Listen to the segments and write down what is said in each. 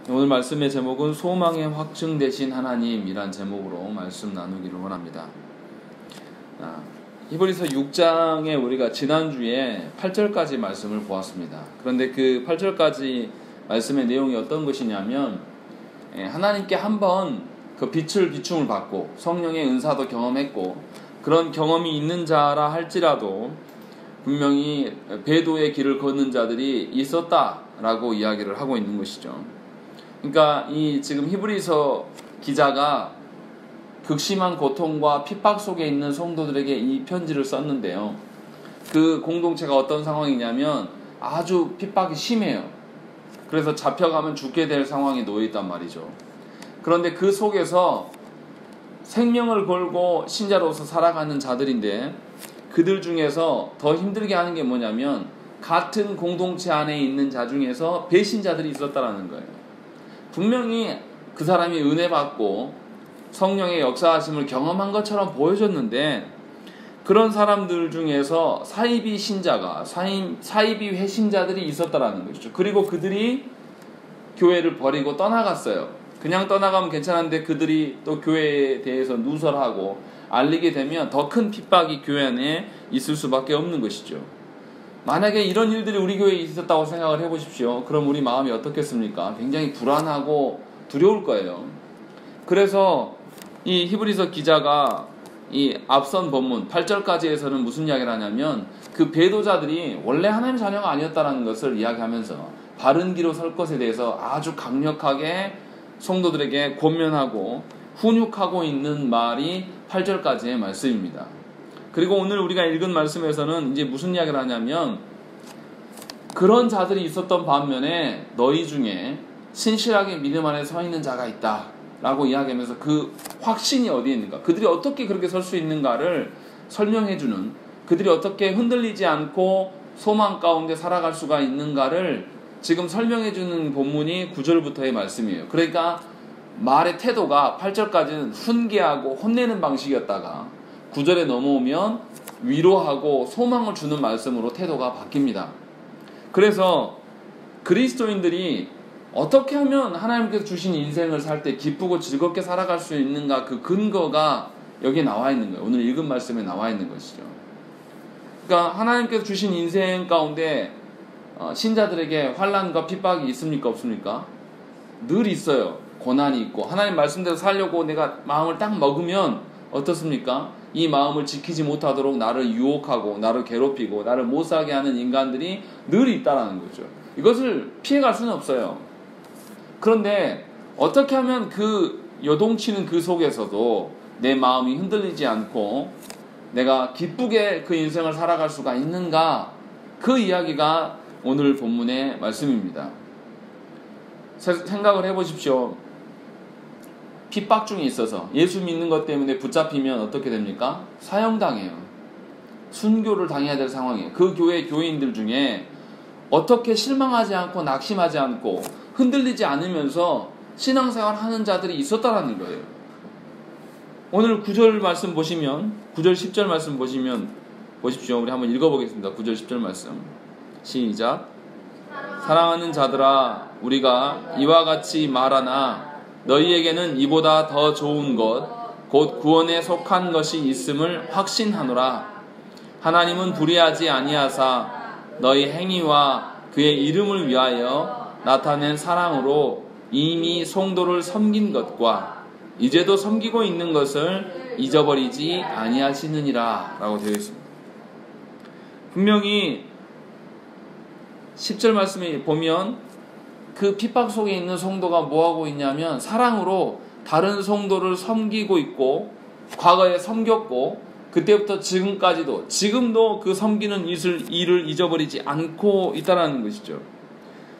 오늘 말씀의 제목은 소망의 확증 되신 하나님이란 제목으로 말씀 나누기를 원합니다. 히브리서 6장에 우리가 지난주에 8절까지 말씀을 보았습니다. 그런데 그 8절까지 말씀의 내용이 어떤 것이냐면 하나님께 한번 그 빛을 비춤을 받고 성령의 은사도 경험했고 그런 경험이 있는 자라 할지라도 분명히 배도의 길을 걷는 자들이 있었다라고 이야기를 하고 있는 것이죠. 그러니까 이 지금 히브리서 기자가 극심한 고통과 핍박 속에 있는 성도들에게 이 편지를 썼는데요. 그 공동체가 어떤 상황이냐면 아주 핍박이 심해요. 그래서 잡혀가면 죽게 될 상황에 놓여 있단 말이죠. 그런데 그 속에서 생명을 걸고 신자로서 살아가는 자들인데 그들 중에서 더 힘들게 하는 게 뭐냐면 같은 공동체 안에 있는 자 중에서 배신자들이 있었다라는 거예요. 분명히 그 사람이 은혜 받고 성령의 역사하심을 경험한 것처럼 보여줬는데 그런 사람들 중에서 사이비 신자가 사이비 회신자들이 있었다라는 것이죠. 그리고 그들이 교회를 버리고 떠나갔어요. 그냥 떠나가면 괜찮은데 그들이 또 교회에 대해서 누설하고 알리게 되면 더 큰 핍박이 교회 안에 있을 수밖에 없는 것이죠. 만약에 이런 일들이 우리 교회에 있었다고 생각을 해보십시오. 그럼 우리 마음이 어떻겠습니까? 굉장히 불안하고 두려울 거예요. 그래서 이 히브리서 기자가 이 앞선 본문 8절까지에서는 무슨 이야기를 하냐면 그 배도자들이 원래 하나님의 자녀가 아니었다는 것을 이야기하면서 바른 길로 설 것에 대해서 아주 강력하게 성도들에게 권면하고 훈육하고 있는 말이 8절까지의 말씀입니다. 그리고 오늘 우리가 읽은 말씀에서는 이제 무슨 이야기를 하냐면 그런 자들이 있었던 반면에 너희 중에 신실하게 믿음 안에 서 있는 자가 있다 라고 이야기하면서 그 확신이 어디에 있는가, 그들이 어떻게 그렇게 설 수 있는가를 설명해주는, 그들이 어떻게 흔들리지 않고 소망 가운데 살아갈 수가 있는가를 지금 설명해주는 본문이 9절부터의 말씀이에요. 그러니까 말의 태도가 8절까지는 훈계하고 혼내는 방식이었다가 9절에 넘어오면 위로하고 소망을 주는 말씀으로 태도가 바뀝니다. 그래서 그리스도인들이 어떻게 하면 하나님께서 주신 인생을 살 때 기쁘고 즐겁게 살아갈 수 있는가, 그 근거가 여기에 나와 있는 거예요. 오늘 읽은 말씀에 나와 있는 것이죠. 그러니까 하나님께서 주신 인생 가운데 신자들에게 환난과 핍박이 있습니까? 없습니까? 늘 있어요. 고난이 있고 하나님 말씀대로 살려고 내가 마음을 딱 먹으면 어떻습니까? 이 마음을 지키지 못하도록 나를 유혹하고 나를 괴롭히고 나를 못살게 하는 인간들이 늘 있다라는 거죠. 이것을 피해갈 수는 없어요. 그런데 어떻게 하면 그 요동치는 그 속에서도 내 마음이 흔들리지 않고 내가 기쁘게 그 인생을 살아갈 수가 있는가, 그 이야기가 오늘 본문의 말씀입니다. 생각을 해보십시오. 핍박 중에 있어서 예수 믿는 것 때문에 붙잡히면 어떻게 됩니까? 사형당해요. 순교를 당해야 될 상황이에요. 그 교회 교인들 중에 어떻게 실망하지 않고 낙심하지 않고 흔들리지 않으면서 신앙생활 하는 자들이 있었다라는 거예요. 오늘 9절 말씀 보시면, 9절 10절 말씀 보시면 보십시오. 우리 한번 읽어보겠습니다. 9절 10절 말씀 시작. 사랑하는 자들아, 우리가 이와 같이 말하나 너희에게는 이보다 더 좋은 것, 곧 구원에 속한 것이 있음을 확신하노라. 하나님은 불의하지 아니하사 너희 행위와 그의 이름을 위하여 나타낸 사랑으로 이미 성도를 섬긴 것과 이제도 섬기고 있는 것을 잊어버리지 아니하시느니라 라고 되어 있습니다. 분명히 10절 말씀에 보면 그 핍박 속에 있는 성도가 뭐하고 있냐면 사랑으로 다른 성도를 섬기고 있고, 과거에 섬겼고 그때부터 지금까지도 지금도 그 섬기는 일을 잊어버리지 않고 있다는 것이죠.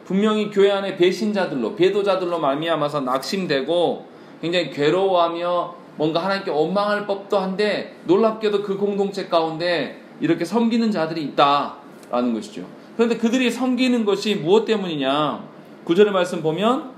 분명히 교회 안에 배신자들로, 배도자들로 말미암아서 낙심되고 굉장히 괴로워하며 뭔가 하나님께 원망할 법도 한데 놀랍게도 그 공동체 가운데 이렇게 섬기는 자들이 있다라는 것이죠. 그런데 그들이 섬기는 것이 무엇 때문이냐? 9절의 말씀 보면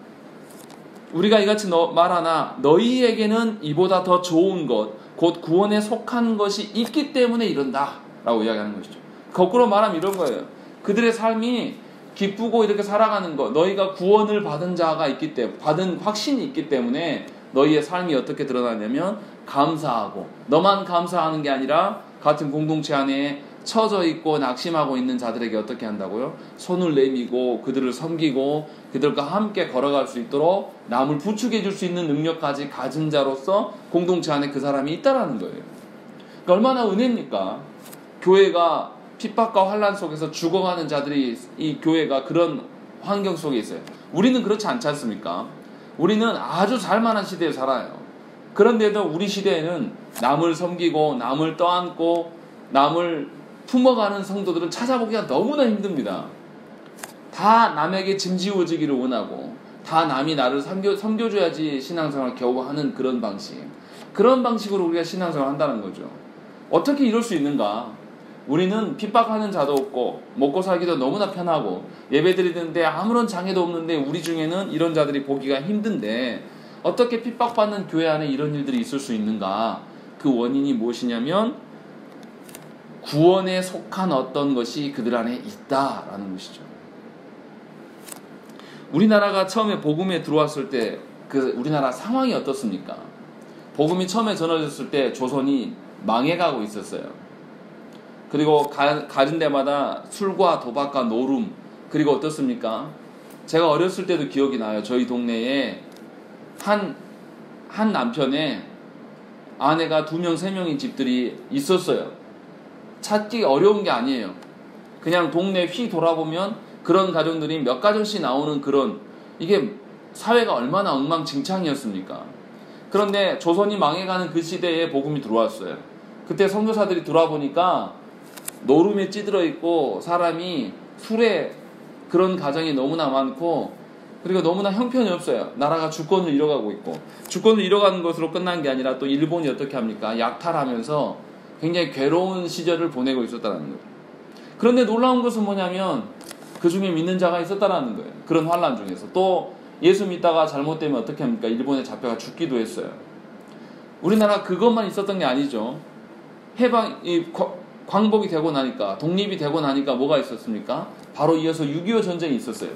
우리가 이같이 말하나 너희에게는 이보다 더 좋은 것, 곧 구원에 속한 것이 있기 때문에 이런다 라고 이야기하는 것이죠. 거꾸로 말하면 이런 거예요. 그들의 삶이 기쁘고 이렇게 살아가는 것, 너희가 구원을 받은 자가 있기 때문에, 받은 확신이 있기 때문에 너희의 삶이 어떻게 드러나냐면 감사하고, 너만 감사하는 게 아니라 같은 공동체 안에 처져 있고 낙심하고 있는 자들에게 어떻게 한다고요? 손을 내밀고 그들을 섬기고 그들과 함께 걸어갈 수 있도록 남을 부축해 줄 수 있는 능력까지 가진 자로서 공동체 안에 그 사람이 있다라는 거예요. 그러니까 얼마나 은혜입니까? 교회가 핍박과 환난 속에서 죽어가는 자들이, 이 교회가 그런 환경 속에 있어요. 우리는 그렇지 않지 않습니까? 우리는 아주 살만한 시대에 살아요. 그런데도 우리 시대에는 남을 섬기고 남을 떠안고 남을 품어가는 성도들은 찾아보기가 너무나 힘듭니다. 다 남에게 짐지워지기를 원하고, 다 남이 나를 섬겨줘야지 신앙생활을 겨우 하는 그런 방식, 그런 방식으로 우리가 신앙생활을 한다는 거죠. 어떻게 이럴 수 있는가? 우리는 핍박하는 자도 없고 먹고 살기도 너무나 편하고 예배드리는데 아무런 장애도 없는데 우리 중에는 이런 자들이 보기가 힘든데 어떻게 핍박받는 교회 안에 이런 일들이 있을 수 있는가? 그 원인이 무엇이냐면 구원에 속한 어떤 것이 그들 안에 있다라는 것이죠. 우리나라가 처음에 복음에 들어왔을 때 그 우리나라 상황이 어떻습니까? 복음이 처음에 전해졌을 때 조선이 망해가고 있었어요. 그리고 가는 데마다 술과 도박과 노름, 그리고 어떻습니까? 제가 어렸을 때도 기억이 나요. 저희 동네에 한 남편의 아내가 2명, 3명인 집들이 있었어요. 찾기 어려운 게 아니에요. 그냥 동네 휘 돌아보면 그런 가정들이 몇 가정씩 나오는 그런, 이게 사회가 얼마나 엉망진창이었습니까? 그런데 조선이 망해가는 그 시대에 복음이 들어왔어요. 그때 선교사들이 돌아보니까 노름에 찌들어 있고 사람이 술에, 그런 가정이 너무나 많고, 그리고 너무나 형편이 없어요. 나라가 주권을 잃어가고 있고, 주권을 잃어가는 것으로 끝난 게 아니라 또 일본이 어떻게 합니까? 약탈하면서 굉장히 괴로운 시절을 보내고 있었다는 거예요. 그런데 놀라운 것은 뭐냐면 그 중에 믿는 자가 있었다는 거예요. 그런 환난 중에서. 또 예수 믿다가 잘못되면 어떻게 합니까? 일본에 잡혀가 죽기도 했어요. 우리나라 그것만 있었던 게 아니죠. 광복이 되고 나니까, 독립이 되고 나니까 뭐가 있었습니까? 바로 이어서 6.25 전쟁이 있었어요.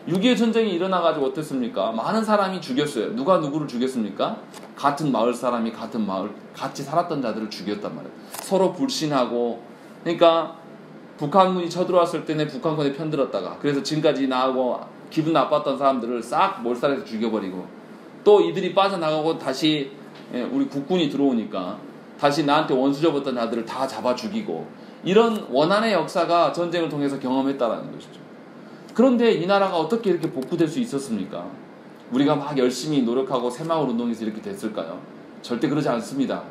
6.25 전쟁이 일어나가지고 어땠습니까? 많은 사람이 죽였어요. 누가 누구를 죽였습니까? 같은 마을 사람이 같은 마을, 같이 살았던 자들을 죽였단 말이에요. 서로 불신하고. 그러니까 북한군이 쳐들어왔을 때는 북한군에 편들었다가, 그래서 지금까지 나하고 기분 나빴던 사람들을 싹 몰살해서 죽여버리고, 또 이들이 빠져나가고 다시 우리 국군이 들어오니까 다시 나한테 원수 접었던 자들을 다 잡아 죽이고, 이런 원한의 역사가 전쟁을 통해서 경험했다라는 것이죠. 그런데 이 나라가 어떻게 이렇게 복구될 수 있었습니까? 우리가 막 열심히 노력하고 새마을 운동에서 이렇게 됐을까요? 절대 그러지 않습니다.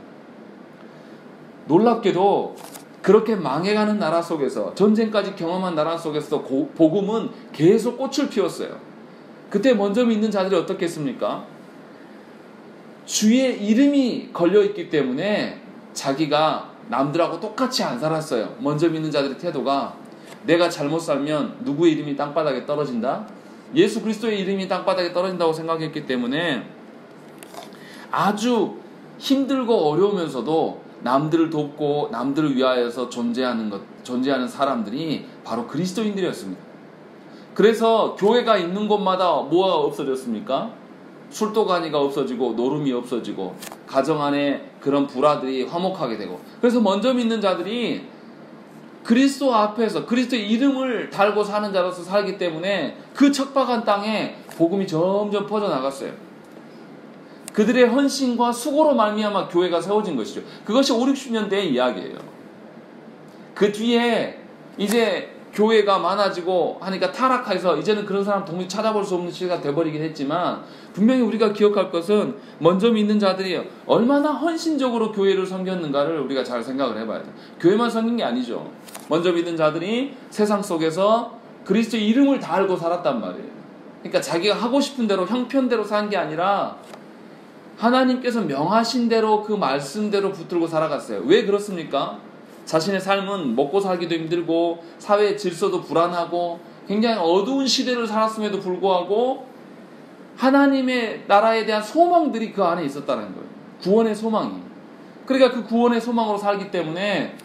놀랍게도 그렇게 망해가는 나라 속에서, 전쟁까지 경험한 나라 속에서 복음은 계속 꽃을 피웠어요. 그때 먼저 믿는 자들이 어떻게 했습니까? 주의 이름이 걸려있기 때문에 자기가 남들하고 똑같이 안 살았어요. 먼저 믿는 자들의 태도가, 내가 잘못 살면 누구의 이름이 땅바닥에 떨어진다? 예수 그리스도의 이름이 땅바닥에 떨어진다고 생각했기 때문에 아주 힘들고 어려우면서도 남들을 돕고 남들을 위하여서 존재하는 사람들이 바로 그리스도인들이었습니다. 그래서 교회가 있는 곳마다 뭐가 없어졌습니까? 술도가니가 없어지고 노름이 없어지고 가정 안에 그런 불화들이 화목하게 되고, 그래서 먼저 믿는 자들이 그리스도 앞에서 그리스도의 이름을 달고 사는 자로서 살기 때문에 그 척박한 땅에 복음이 점점 퍼져나갔어요. 그들의 헌신과 수고로 말미암아 교회가 세워진 것이죠. 그것이 5, 60년대의 이야기예요. 그 뒤에 이제 교회가 많아지고 하니까 타락해서 이제는 그런 사람 도무지 찾아볼 수 없는 시대가 돼버리긴 했지만, 분명히 우리가 기억할 것은 먼저 믿는 자들이 얼마나 헌신적으로 교회를 섬겼는가를 우리가 잘 생각을 해봐야 돼요. 교회만 섬긴 게 아니죠. 먼저 믿는 자들이 세상 속에서 그리스도의 이름을 다 알고 살았단 말이에요. 그러니까 자기가 하고 싶은 대로 형편대로 산 게 아니라 하나님께서 명하신 대로 그 말씀대로 붙들고 살아갔어요. 왜 그렇습니까? 자신의 삶은 먹고 살기도 힘들고 사회의 질서도 불안하고 굉장히 어두운 시대를 살았음에도 불구하고 하나님의 나라에 대한 소망들이 그 안에 있었다는 거예요. 구원의 소망이. 그러니까 그 구원의 소망으로 살기 때문에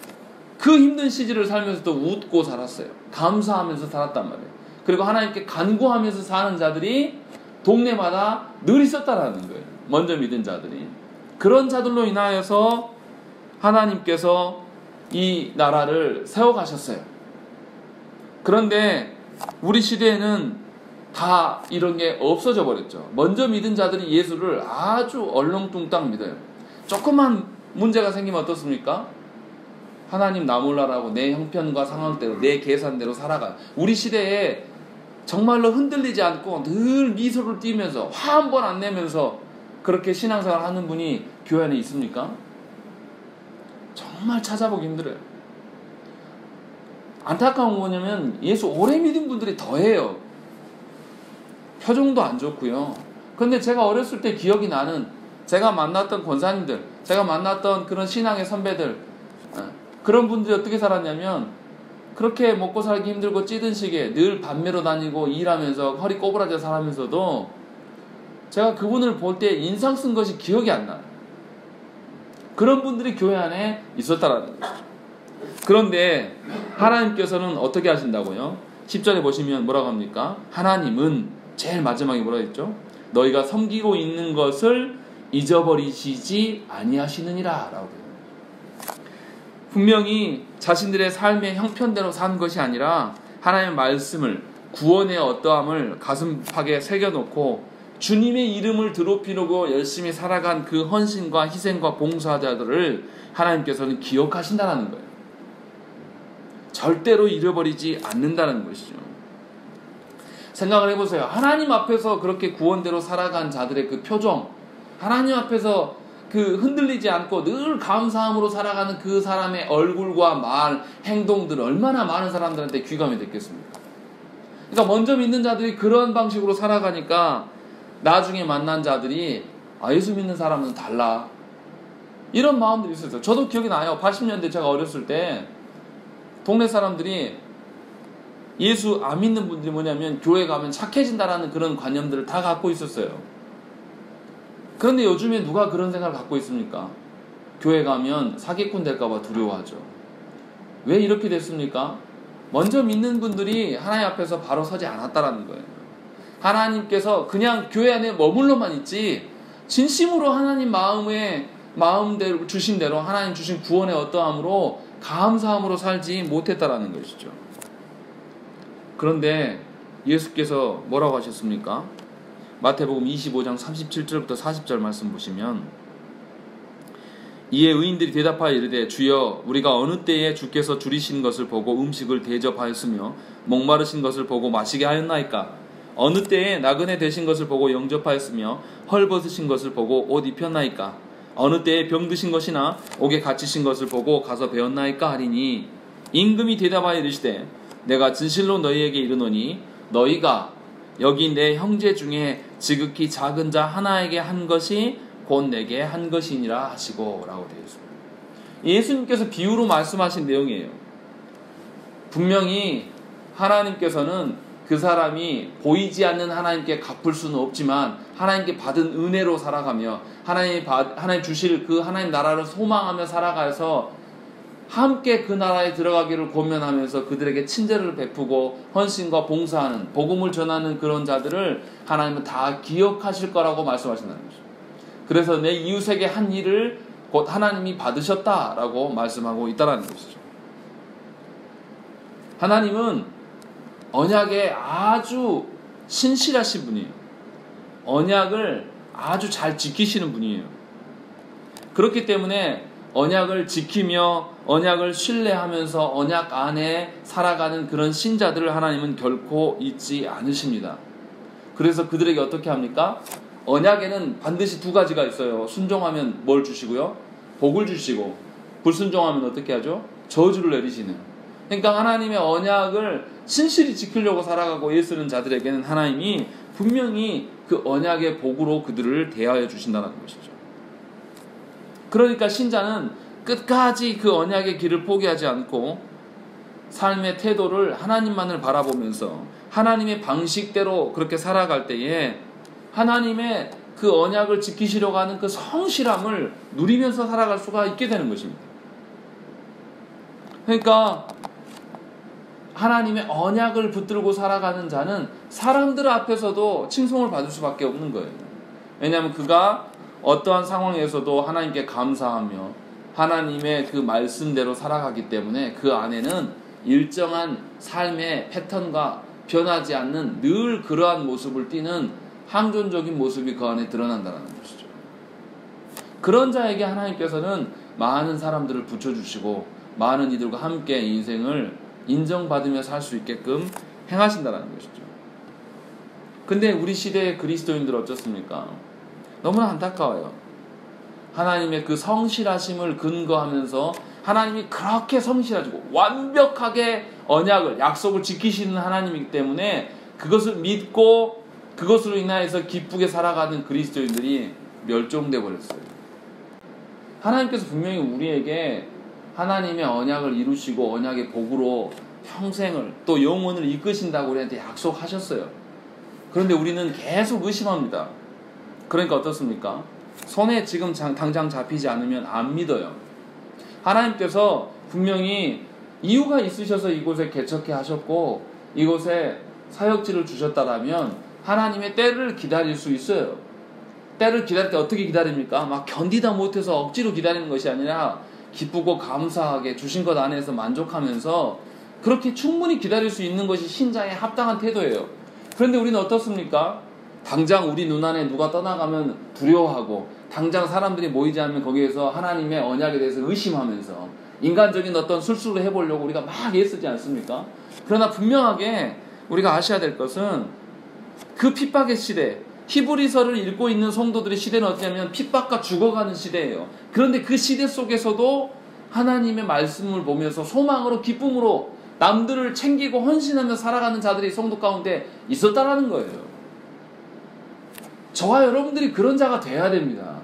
그 힘든 시절을 살면서도 웃고 살았어요. 감사하면서 살았단 말이에요. 그리고 하나님께 간구하면서 사는 자들이 동네마다 늘 있었다라는 거예요. 먼저 믿은 자들이. 그런 자들로 인하여서 하나님께서 이 나라를 세워가셨어요. 그런데 우리 시대에는 다 이런 게 없어져 버렸죠. 먼저 믿은 자들이 예수를 아주 얼렁뚱땅 믿어요. 조금만 문제가 생기면 어떻습니까? 하나님 나 몰라라고 내 형편과 상황대로 내 계산대로 살아가요. 우리 시대에 정말로 흔들리지 않고 늘 미소를 띠면서 화 한 번 안 내면서 그렇게 신앙생활 하는 분이 교회 안에 있습니까? 정말 찾아보기 힘들어요. 안타까운 건 뭐냐면 예수 오래 믿은 분들이 더해요. 표정도 안 좋고요. 근데 제가 어렸을 때 기억이 나는, 제가 만났던 권사님들, 제가 만났던 그런 신앙의 선배들, 그런 분들이 어떻게 살았냐면 그렇게 먹고 살기 힘들고 찌든 시기에 늘 밤매로 다니고 일하면서 허리 꼬부라져 살면서도 제가 그분을 볼 때 인상 쓴 것이 기억이 안 나요. 그런 분들이 교회 안에 있었다라는 거죠. 그런데 하나님께서는 어떻게 하신다고요? 10절에 보시면 뭐라고 합니까? 하나님은 제일 마지막에 뭐라고 했죠? 너희가 섬기고 있는 것을 잊어버리시지 아니하시느니라 라고 해요. 분명히 자신들의 삶의 형편대로 사는 것이 아니라 하나님의 말씀을, 구원의 어떠함을 가슴팍에 새겨놓고 주님의 이름을 드높이려고 열심히 살아간 그 헌신과 희생과 봉사자들을 하나님께서는 기억하신다는 거예요. 절대로 잃어버리지 않는다는 것이죠. 생각을 해보세요. 하나님 앞에서 그렇게 구원대로 살아간 자들의 그 표정, 하나님 앞에서 그 흔들리지 않고 늘 감사함으로 살아가는 그 사람의 얼굴과 말, 행동들 얼마나 많은 사람들한테 귀감이 됐겠습니까? 그러니까 먼저 믿는 자들이 그런 방식으로 살아가니까 나중에 만난 자들이 예수 믿는 사람은 달라, 이런 마음들이 있었어요. 저도 기억이 나요. 80년대 제가 어렸을 때 동네 사람들이 예수 안 믿는 분들이 뭐냐면 교회 가면 착해진다라는 그런 관념들을 다 갖고 있었어요. 그런데 요즘에 누가 그런 생각을 갖고 있습니까? 교회 가면 사기꾼 될까봐 두려워하죠. 왜 이렇게 됐습니까? 먼저 믿는 분들이 하나님 앞에서 바로 서지 않았다라는 거예요. 하나님께서 그냥 교회 안에 머물러만 있지 진심으로 하나님 마음대로 주신 대로 하나님 주신 구원의 어떠함으로 감사함으로 살지 못했다라는 것이죠. 그런데 예수께서 뭐라고 하셨습니까? 마태복음 25장 37절부터 40절 말씀 보시면, 이에 의인들이 대답하여 이르되 주여 우리가 어느 때에 주께서 줄이신 것을 보고 음식을 대접하였으며 목마르신 것을 보고 마시게 하였나이까? 어느 때에 나그네 되신 것을 보고 영접하였으며 헐벗으신 것을 보고 옷 입혔나이까? 어느 때에 병드신 것이나 옥에 갇히신 것을 보고 가서 배웠나이까 하리니, 임금이 대답하여 이르시되 내가 진실로 너희에게 이르노니 너희가 여기 내 형제 중에 지극히 작은 자 하나에게 한 것이 곧 내게 한 것이니라 하시고 라고 되어 있습니다. 예수님께서 비유로 말씀하신 내용이에요. 분명히 하나님께서는 그 사람이 보이지 않는 하나님께 갚을 수는 없지만 하나님께 받은 은혜로 살아가며 하나님 주실 그 하나님 나라를 소망하며 살아가서 함께 그 나라에 들어가기를 권면하면서 그들에게 친절을 베푸고 헌신과 봉사하는, 복음을 전하는 그런 자들을 하나님은 다 기억하실 거라고 말씀하신다는 거죠. 그래서 내 이웃에게 한 일을 곧 하나님이 받으셨다라고 말씀하고 있다는 것이죠. 하나님은 언약에 아주 신실하신 분이에요. 언약을 아주 잘 지키시는 분이에요. 그렇기 때문에 언약을 지키며 언약을 신뢰하면서 언약 안에 살아가는 그런 신자들을 하나님은 결코 잊지 않으십니다. 그래서 그들에게 어떻게 합니까? 언약에는 반드시 두 가지가 있어요. 순종하면 뭘 주시고요? 복을 주시고, 불순종하면 어떻게 하죠? 저주를 내리시는. 그러니까 하나님의 언약을 신실히 지키려고 살아가고 애쓰는 자들에게는 하나님이 분명히 그 언약의 복으로 그들을 대하여 주신다는 것이죠. 그러니까 신자는 끝까지 그 언약의 길을 포기하지 않고 삶의 태도를 하나님만을 바라보면서 하나님의 방식대로 그렇게 살아갈 때에 하나님의 그 언약을 지키시려고 하는 그 성실함을 누리면서 살아갈 수가 있게 되는 것입니다. 그러니까 하나님의 언약을 붙들고 살아가는 자는 사람들 앞에서도 칭송을 받을 수밖에 없는 거예요. 왜냐하면 그가 어떠한 상황에서도 하나님께 감사하며 하나님의 그 말씀대로 살아가기 때문에 그 안에는 일정한 삶의 패턴과 변하지 않는 늘 그러한 모습을 띠는 항존적인 모습이 그 안에 드러난다는 것이죠. 그런 자에게 하나님께서는 많은 사람들을 붙여주시고 많은 이들과 함께 인생을 인정받으며 살 수 있게끔 행하신다는 것이죠. 근데 우리 시대의 그리스도인들 어떻습니까? 너무나 안타까워요. 하나님의 그 성실하심을 근거하면서 하나님이 그렇게 성실하시고 완벽하게 언약을, 약속을 지키시는 하나님이기 때문에 그것을 믿고 그것으로 인하여서 기쁘게 살아가는 그리스도인들이 멸종돼 버렸어요. 하나님께서 분명히 우리에게 하나님의 언약을 이루시고 언약의 복으로 평생을 또 영혼을 이끄신다고 우리한테 약속하셨어요. 그런데 우리는 계속 의심합니다. 그러니까 어떻습니까? 손에 지금 당장 잡히지 않으면 안 믿어요. 하나님께서 분명히 이유가 있으셔서 이곳에 개척해 하셨고 이곳에 사역지를 주셨다라면 하나님의 때를 기다릴 수 있어요. 때를 기다릴 때 어떻게 기다립니까? 막 견디다 못해서 억지로 기다리는 것이 아니라 기쁘고 감사하게 주신 것 안에서 만족하면서 그렇게 충분히 기다릴 수 있는 것이 신자의 합당한 태도예요. 그런데 우리는 어떻습니까? 당장 우리 눈안에 누가 떠나가면 두려워하고 당장 사람들이 모이지 않으면 거기에서 하나님의 언약에 대해서 의심하면서 인간적인 어떤 술수를 해보려고 우리가 막 애쓰지 않습니까? 그러나 분명하게 우리가 아셔야 될 것은 그 핍박의 시대, 히브리서를 읽고 있는 성도들의 시대는 어떠냐면 핍박과 죽어가는 시대예요. 그런데 그 시대 속에서도 하나님의 말씀을 보면서 소망으로 기쁨으로 남들을 챙기고 헌신하며 살아가는 자들이 성도 가운데 있었다라는 거예요. 저와 여러분들이 그런 자가 돼야 됩니다.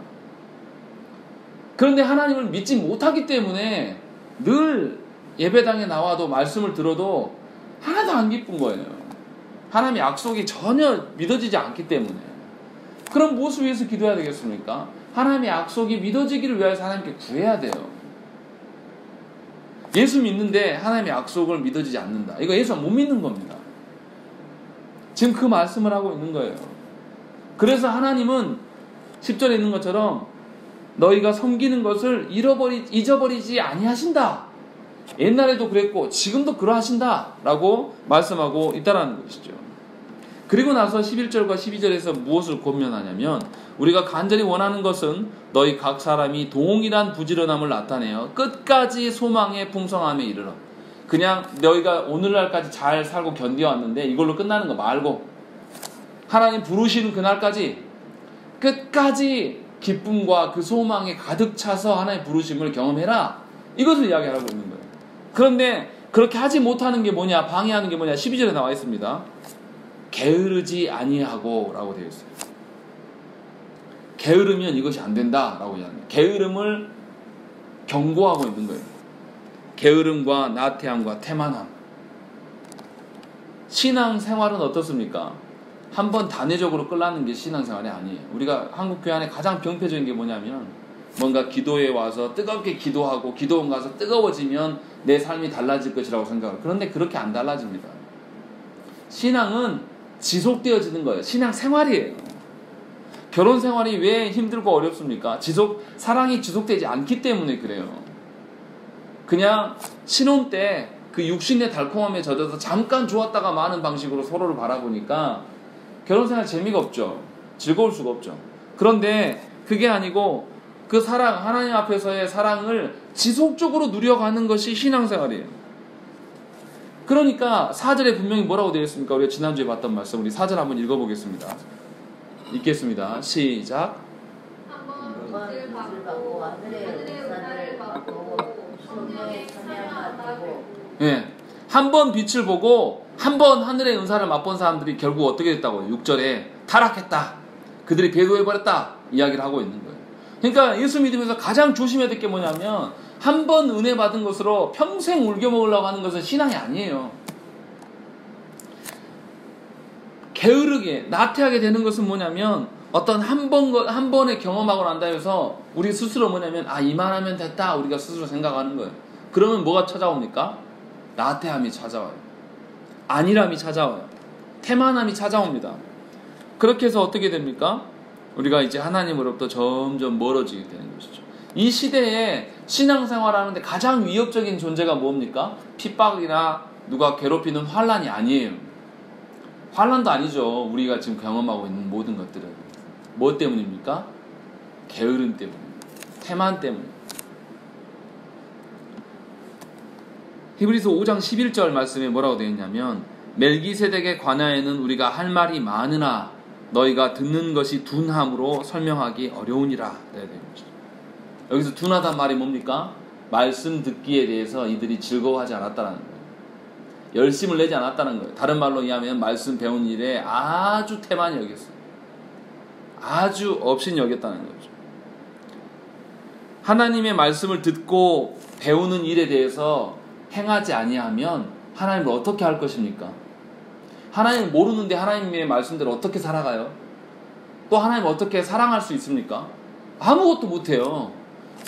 그런데 하나님을 믿지 못하기 때문에 늘 예배당에 나와도 말씀을 들어도 하나도 안 기쁜 거예요. 하나님의 약속이 전혀 믿어지지 않기 때문에. 그럼 무엇을 위해서 기도해야 되겠습니까? 하나님의 약속이 믿어지기를 위해서 하나님께 구해야 돼요. 예수 믿는데 하나님의 약속을 믿어지지 않는다. 이거 예수 못 믿는 겁니다. 지금 그 말씀을 하고 있는 거예요. 그래서 하나님은 10절에 있는 것처럼 너희가 섬기는 것을 잊어버리지 아니하신다. 옛날에도 그랬고 지금도 그러하신다 라고 말씀하고 있다는 것이죠. 그리고 나서 11절과 12절에서 무엇을 권면하냐면 우리가 간절히 원하는 것은 너희 각 사람이 동일한 부지런함을 나타내어 끝까지 소망의 풍성함에 이르러. 그냥 너희가 오늘날까지 잘 살고 견뎌왔는데 이걸로 끝나는 거 말고 하나님 부르시는 그날까지 끝까지 기쁨과 그 소망에 가득 차서 하나님의 부르심을 경험해라. 이것을 이야기하고 있는 거예요. 그런데 그렇게 하지 못하는 게 뭐냐, 방해하는 게 뭐냐, 12절에 나와 있습니다. 게으르지 아니하고 라고 되어 있어요. 게으르면 이것이 안 된다 라고 이야기합니다. 게으름을 경고하고 있는 거예요. 게으름과 나태함과 태만함. 신앙생활은 어떻습니까? 한번 단회적으로 끌라는 게 신앙생활이 아니에요. 우리가 한국교회 안에 가장 병폐적인 게 뭐냐면 뭔가 기도에 와서 뜨겁게 기도하고 기도원 가서 뜨거워지면 내 삶이 달라질 것이라고 생각해요. 그런데 그렇게 안 달라집니다. 신앙은 지속되어지는 거예요. 신앙생활이에요. 결혼생활이 왜 힘들고 어렵습니까? 사랑이 지속되지 않기 때문에 그래요. 그냥 신혼 때 그 육신의 달콤함에 젖어서 잠깐 좋았다가 마는 방식으로 서로를 바라보니까 결혼생활 재미가 없죠. 즐거울 수가 없죠. 그런데 그게 아니고 그 사랑, 하나님 앞에서의 사랑을 지속적으로 누려가는 것이 신앙생활이에요. 그러니까 4절에 분명히 뭐라고 되어 있습니까? 우리가 지난주에 봤던 말씀, 우리 4절 한번 읽어보겠습니다. 읽겠습니다. 시작. 한번 빛을 받고 하늘의 은사를 받고 소명의 찬양을 받고. 예, 한 번 빛을 보고 한 번 하늘의 은사를 맛본 사람들이 결국 어떻게 됐다고요? 6절에 타락했다. 그들이 배도해버렸다. 이야기를 하고 있는 거예요. 그러니까 예수 믿으면서 가장 조심해야 될 게 뭐냐면 한 번 은혜 받은 것으로 평생 울겨먹으려고 하는 것은 신앙이 아니에요. 게으르게 나태하게 되는 것은 뭐냐면 어떤 한 번에 경험하고 난다 해서 우리 스스로 뭐냐면 이만하면 됐다 우리가 스스로 생각하는 거예요. 그러면 뭐가 찾아옵니까? 나태함이 찾아와요. 안일함이 찾아와요. 태만함이 찾아옵니다. 그렇게 해서 어떻게 됩니까? 우리가 이제 하나님으로부터 점점 멀어지게 되는 것이죠. 이 시대에 신앙생활하는데 가장 위협적인 존재가 뭡니까? 핍박이나 누가 괴롭히는 환난이 아니에요. 환난도 아니죠. 우리가 지금 경험하고 있는 모든 것들은. 뭐 때문입니까? 게으름 때문입니다. 태만 때문입니다. 히브리서 5장 11절 말씀에 뭐라고 되어 있냐면 멜기세덱의 관하에는 우리가 할 말이 많으나 너희가 듣는 것이 둔함으로 설명하기 어려우니라. 여기서 둔하단 말이 뭡니까? 말씀 듣기에 대해서 이들이 즐거워하지 않았다는 거예요. 열심을 내지 않았다는 거예요. 다른 말로 이해하면 말씀 배운 일에 아주 태만히 여겼어요. 아주 업신 여겼다는 거죠. 하나님의 말씀을 듣고 배우는 일에 대해서 행하지 아니하면 하나님을 어떻게 할 것입니까? 하나님을 모르는데 하나님의 말씀대로 어떻게 살아가요? 또 하나님을 어떻게 사랑할 수 있습니까? 아무것도 못해요.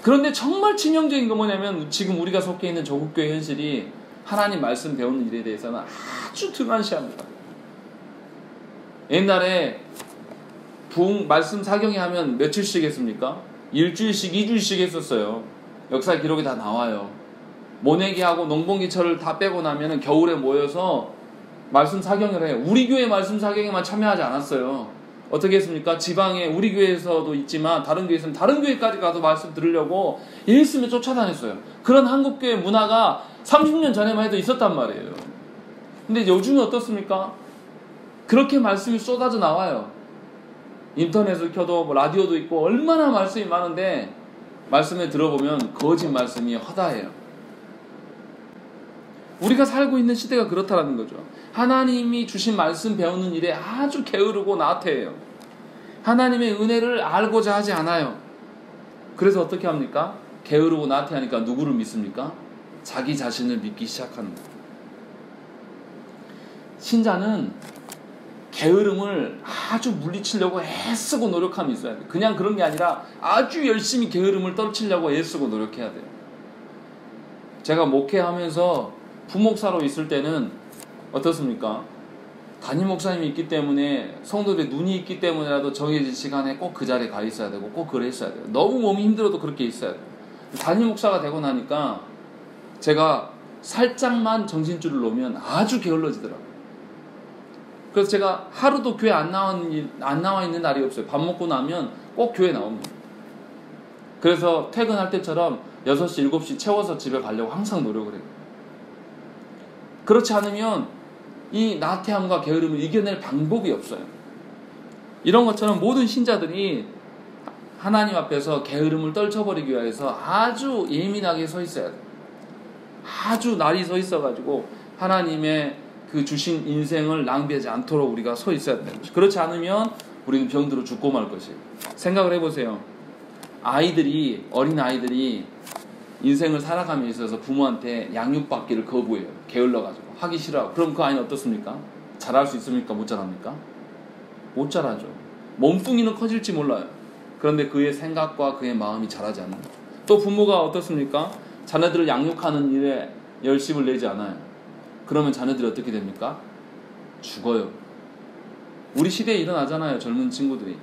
그런데 정말 치명적인 건 뭐냐면 지금 우리가 속해 있는 조국교회 현실이 하나님 말씀 배우는 일에 대해서는 아주 등한시합니다. 옛날에 말씀 사경회 하면 며칠씩 했습니까? 일주일씩, 2주일씩 했었어요. 역사 기록이 다 나와요. 모내기하고 농번기철을 다 빼고 나면 겨울에 모여서 말씀 사경을 해요. 우리 교회 말씀 사경에만 참여하지 않았어요. 어떻게 했습니까? 지방에 우리 교회에서도 있지만 다른 교회에서는 다른 교회까지 가서 말씀 들으려고 일심에 쫓아다녔어요. 그런 한국교회 문화가 30년 전에만 해도 있었단 말이에요. 근데 요즘은 어떻습니까? 그렇게 말씀이 쏟아져 나와요. 인터넷을 켜도 라디오도 있고 얼마나 말씀이 많은데 말씀을 들어보면 거짓 말씀이 허다해요. 우리가 살고 있는 시대가 그렇다는 거죠. 하나님이 주신 말씀 배우는 일에 아주 게으르고 나태해요. 하나님의 은혜를 알고자 하지 않아요. 그래서 어떻게 합니까? 게으르고 나태하니까 누구를 믿습니까? 자기 자신을 믿기 시작합니다. 신자는 게으름을 아주 물리치려고 애쓰고 노력함이 있어야 돼요. 그냥 그런 게 아니라 아주 열심히 게으름을 떨치려고 애쓰고 노력해야 돼요. 제가 목회하면서 부목사로 있을 때는 어떻습니까? 담임 목사님이 있기 때문에 성도들의 눈이 있기 때문에라도 정해진 시간에 꼭 그 자리에 가 있어야 되고 꼭 그래 있어야 돼요. 너무 몸이 힘들어도 그렇게 있어야 돼요. 담임 목사가 되고 나니까 제가 살짝만 정신줄을 놓으면 아주 게을러지더라고요. 그래서 제가 하루도 교회 안 나와 있는 날이 없어요. 밥 먹고 나면 꼭 교회 나옵니다. 그래서 퇴근할 때처럼 6시, 7시 채워서 집에 가려고 항상 노력을 해요. 그렇지 않으면 이 나태함과 게으름을 이겨낼 방법이 없어요. 이런 것처럼 모든 신자들이 하나님 앞에서 게으름을 떨쳐버리기 위해서 아주 예민하게 서 있어야 돼요. 아주 날이 서 있어가지고 하나님의 그 주신 인생을 낭비하지 않도록 우리가 서 있어야 되는 거죠. 그렇지 않으면 우리는 병들어 죽고 말 것이에요. 생각을 해보세요. 어린 아이들이 인생을 살아감에 있어서 부모한테 양육받기를 거부해요. 게을러가지고 하기 싫어하고. 그럼 그 아이는 어떻습니까? 잘할 수 있습니까? 못 자랍니까? 못 자라죠. 몸뚱이는 커질지 몰라요. 그런데 그의 생각과 그의 마음이 자라지 않는 거예요. 또 부모가 어떻습니까? 자녀들을 양육하는 일에 열심을 내지 않아요. 그러면 자녀들이 어떻게 됩니까? 죽어요. 우리 시대에 일어나잖아요. 젊은 친구들이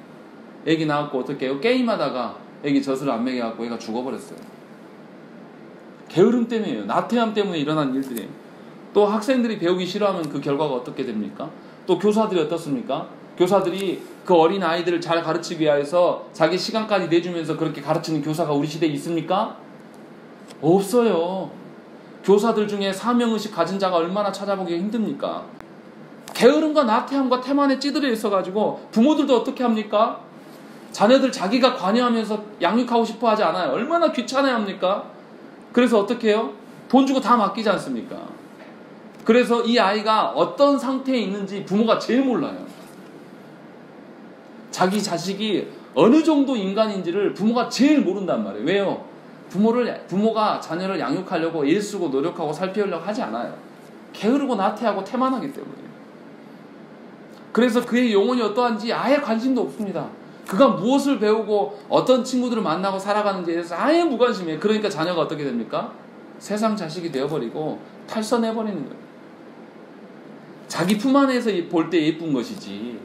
애기 낳았고 어떻게 해요? 게임하다가 애기 젖을 안 먹여갖고 애가 죽어버렸어요. 게으름 때문이에요. 나태함 때문에 일어난 일들이에요. 또 학생들이 배우기 싫어하면 그 결과가 어떻게 됩니까? 또 교사들이 어떻습니까? 교사들이 그 어린 아이들을 잘 가르치기 위해서 자기 시간까지 내주면서 그렇게 가르치는 교사가 우리 시대에 있습니까? 없어요. 교사들 중에 사명의식 가진 자가 얼마나 찾아보기 힘듭니까? 게으름과 나태함과 태만에 찌들어 있어가지고 부모들도 어떻게 합니까? 자녀들 자기가 관여하면서 양육하고 싶어 하지 않아요. 얼마나 귀찮아야 합니까? 그래서 어떻게 해요? 돈 주고 다 맡기지 않습니까? 그래서 이 아이가 어떤 상태에 있는지 부모가 제일 몰라요. 자기 자식이 어느 정도 인간인지를 부모가 제일 모른단 말이에요. 왜요? 부모가 자녀를 양육하려고 애쓰고 노력하고 살피려고 하지 않아요. 게으르고 나태하고 태만하기 때문이에요. 그래서 그의 영혼이 어떠한지 아예 관심도 없습니다. 그가 무엇을 배우고 어떤 친구들을 만나고 살아가는지에 대해서 아예 무관심이에요. 그러니까 자녀가 어떻게 됩니까? 세상 자식이 되어버리고 탈선해버리는 거예요. 자기 품 안에서 볼 때 예쁜 것이지